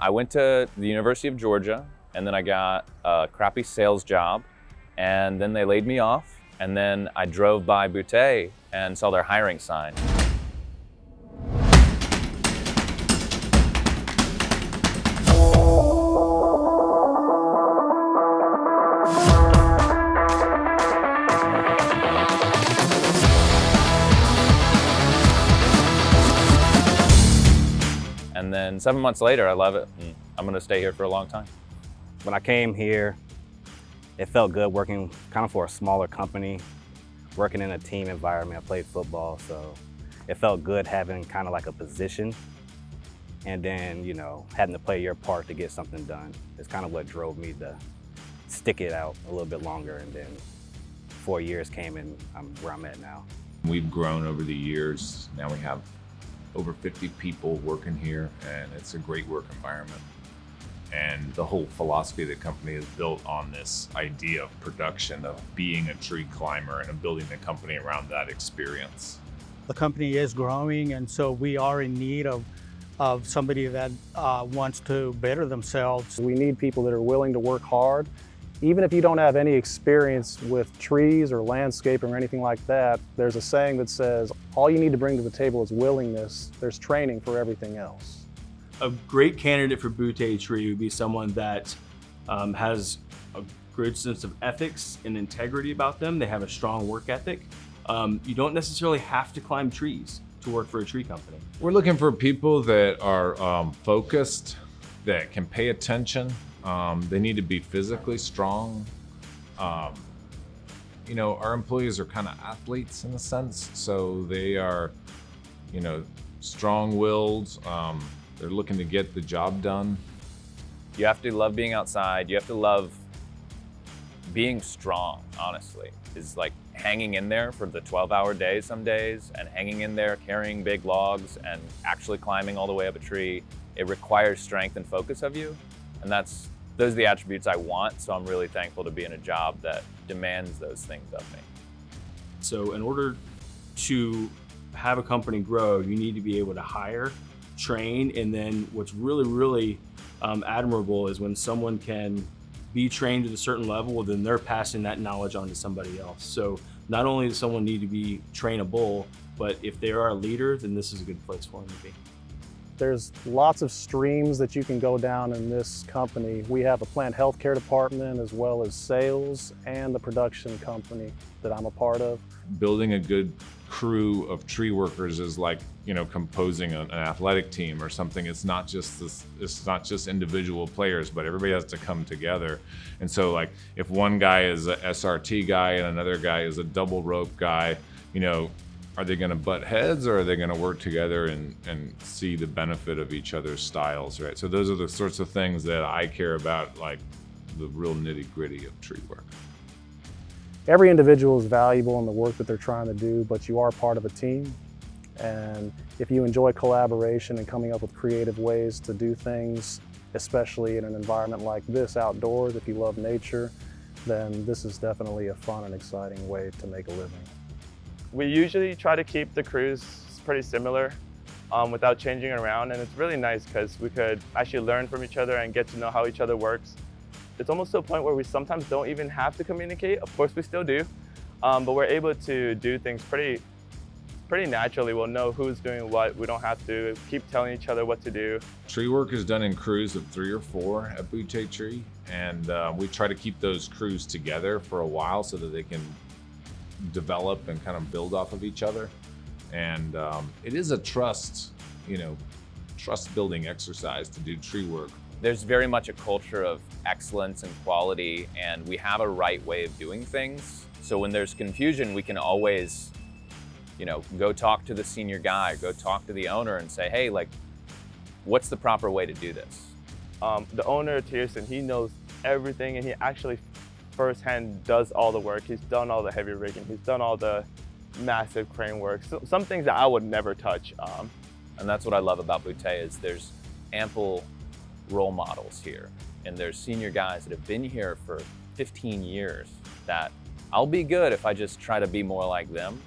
I went to the University of Georgia, and then I got a crappy sales job, and then they laid me off, and then I drove by Boutte and saw their hiring sign. And then 7 months later, I love it, and I'm gonna stay here for a long time. When I came here, it felt good working kind of for a smaller company, working in a team environment. I played football, so it felt good having kind of like a position, and then, you know, having to play your part to get something done. It's kind of what drove me to stick it out a little bit longer, and then 4 years came and I'm where I'm at now. We've grown over the years. Now we have over 50 people working here, and it's a great work environment. And the whole philosophy of the company is built on this idea of production, of being a tree climber, and of building the company around that experience. The company is growing, and so we are in need of somebody that wants to better themselves. We need people that are willing to work hard. Even if you don't have any experience with trees or landscaping or anything like that, there's a saying that says, all you need to bring to the table is willingness. There's training for everything else. A great candidate for Boutte Tree would be someone that has a good sense of ethics and integrity about them. They have a strong work ethic. You don't necessarily have to climb trees to work for a tree company. We're looking for people that are focused, that can pay attention. They need to be physically strong. You know, our employees are kind of athletes in a sense, so they are, you know, strong-willed. They're looking to get the job done. You have to love being outside. You have to love being strong, honestly. Is like hanging in there for the 12-hour days some days, and hanging in there carrying big logs and actually climbing all the way up a tree. It requires strength and focus of you, and those are the attributes I want, so I'm really thankful to be in a job that demands those things of me. So in order to have a company grow, you need to be able to hire, train, and then what's really, really admirable is when someone can be trained at a certain level, then they're passing that knowledge on to somebody else. So not only does someone need to be trainable, but if they are a leader, then this is a good place for them to be. There's lots of streams that you can go down in this company. We have a plant healthcare department, as well as sales and the production company that I'm a part of. Building a good crew of tree workers is like, you know, composing an athletic team or something. It's not just individual players, but everybody has to come together. And so, like, if one guy is a SRT guy and another guy is a double rope guy, you know, are they going to butt heads, or are they going to work together and see the benefit of each other's styles, right? So those are the sorts of things that I care about, like the real nitty-gritty of tree work. Every individual is valuable in the work that they're trying to do, but you are part of a team. And if you enjoy collaboration and coming up with creative ways to do things, especially in an environment like this, outdoors, if you love nature, then this is definitely a fun and exciting way to make a living. We usually try to keep the crews pretty similar without changing around, and it's really nice because we could actually learn from each other and get to know how each other works. It's almost to a point where we sometimes don't even have to communicate. Of course we still do, but we're able to do things pretty naturally. We'll know who's doing what. We don't have to keep telling each other what to do. Tree work is done in crews of 3 or 4 at Boutte Tree, and we try to keep those crews together for a while so that they can develop and kind of build off of each other. And it is a trust building exercise to do tree work. There's very much a culture of excellence and quality, and we have a right way of doing things. So when there's confusion, we can always, you know, go talk to the senior guy, go talk to the owner and say, hey, like, what's the proper way to do this? The owner, Tierson, he knows everything, and he actually firsthand does all the work. He's done all the heavy rigging. He's done all the massive crane work. So, some things that I would never touch. And that's what I love about Boutte is there's ample role models here. And there's senior guys that have been here for 15 years that I'll be good if I just try to be more like them.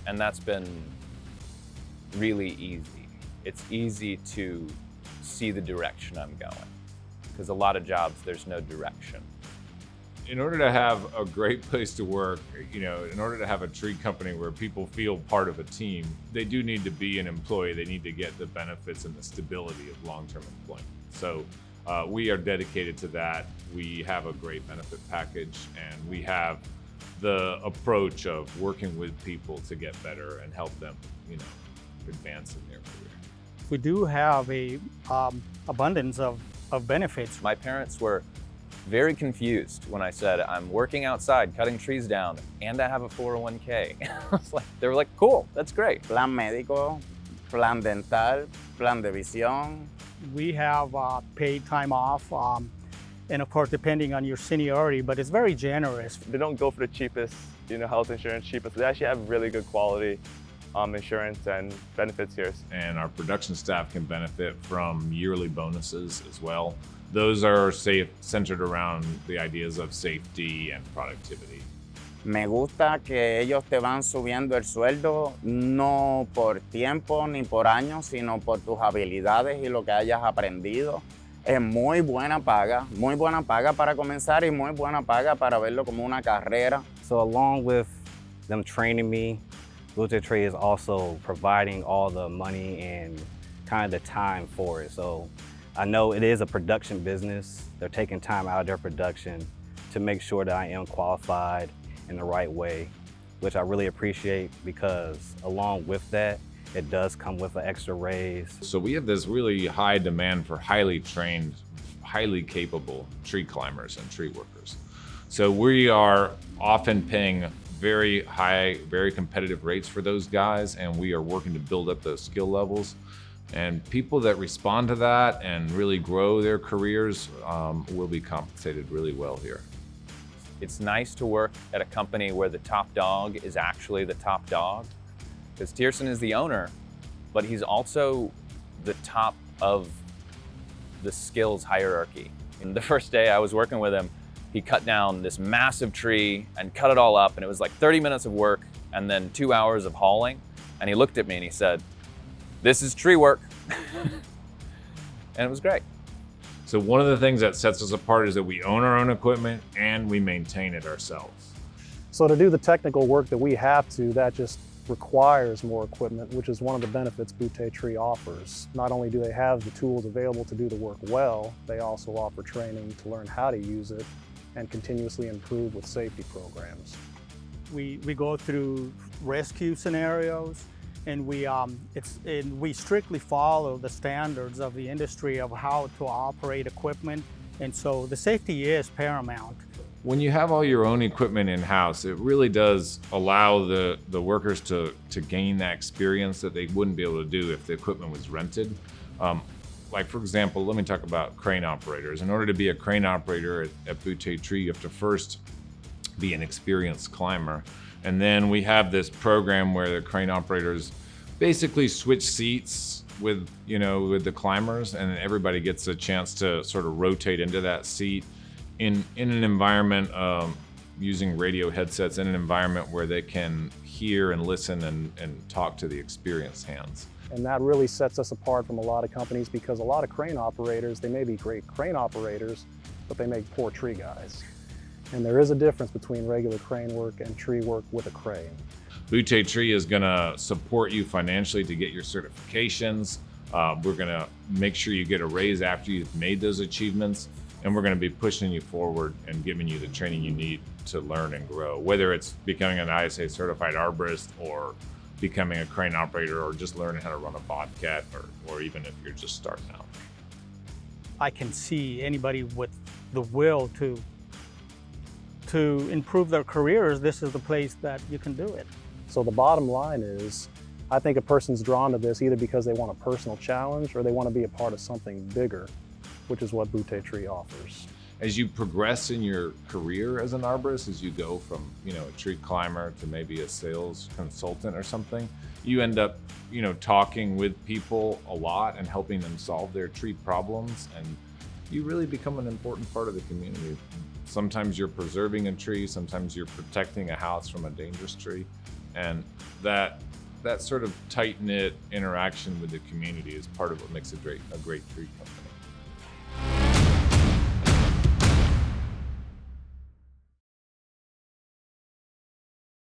And that's been really easy. It's easy to see the direction I'm going. Because a lot of jobs, there's no direction. In order to have a great place to work, in order to have a tree company where people feel part of a team, they do need to be an employee. They need to get the benefits and the stability of long-term employment. So we are dedicated to that. We have a great benefit package, and we have the approach of working with people to get better and help them, advance in their career. We do have a abundance of benefits. My parents were very confused when I said, I'm working outside, cutting trees down, and I have a 401k. They were like, cool, that's great. Plan médico, plan dental, plan de visión. We have paid time off, and of course, depending on your seniority, but it's very generous. They don't go for the cheapest, health insurance cheapest. They actually have really good quality insurance and benefits here. And our production staff can benefit from yearly bonuses as well. Those are centered around the ideas of safety and productivity. Me gusta que ellos te van subiendo el sueldo no por tiempo ni por años, sino por tus habilidades y lo que hayas aprendido. Es muy buena paga para comenzar y muy buena paga para verlo como una carrera. So along with them training me, Boutte Tree is also providing all the money and kind of the time for it. So I know it is a production business. They're taking time out of their production to make sure that I am qualified in the right way, which I really appreciate, because along with that, it does come with an extra raise. So we have this really high demand for highly trained, highly capable tree climbers and tree workers. So we are often paying very high, very competitive rates for those guys, and we are working to build up those skill levels. And people that respond to that and really grow their careers will be compensated really well here. It's nice to work at a company where the top dog is actually the top dog, because Tierson is the owner, but he's also the top of the skills hierarchy. And the first day I was working with him, he cut down this massive tree and cut it all up, and it was like 30 minutes of work and then 2 hours of hauling. And he looked at me and he said, "This is tree work." And it was great. So one of the things that sets us apart is that we own our own equipment and we maintain it ourselves. So to do the technical work that we have to, that just requires more equipment, which is one of the benefits Boutte Tree offers. Not only do they have the tools available to do the work well, they also offer training to learn how to use it and continuously improve with safety programs. We go through rescue scenarios, and we strictly follow the standards of the industry of how to operate equipment, and so the safety is paramount. When you have all your own equipment in-house, it really does allow the workers to gain that experience that they wouldn't be able to do if the equipment was rented. Like for example, let me talk about crane operators. In order to be a crane operator at Boutte Tree, you have to first be an experienced climber. And then we have this program where the crane operators basically switch seats with the climbers, and everybody gets a chance to sort of rotate into that seat in an environment using radio headsets, in an environment where they can hear and listen and talk to the experienced hands. And that really sets us apart from a lot of companies, because a lot of crane operators, they may be great crane operators, but they make poor tree guys. And there is a difference between regular crane work and tree work with a crane. Boutte Tree is gonna support you financially to get your certifications. We're gonna make sure you get a raise after you've made those achievements, and we're gonna be pushing you forward and giving you the training you need to learn and grow, whether it's becoming an ISA certified arborist or becoming a crane operator or just learning how to run a bobcat, or even if you're just starting out. I can see anybody with the will to improve their careers, this is the place that you can do it. So the bottom line is, I think a person's drawn to this either because they want a personal challenge or they want to be a part of something bigger, which is what Boutte Tree offers. As you progress in your career as an arborist, as you go from a tree climber to maybe a sales consultant or something, you end up talking with people a lot and helping them solve their tree problems, and you really become an important part of the community. Sometimes you're preserving a tree, sometimes you're protecting a house from a dangerous tree, and that that sort of tight-knit interaction with the community is part of what makes a great tree company.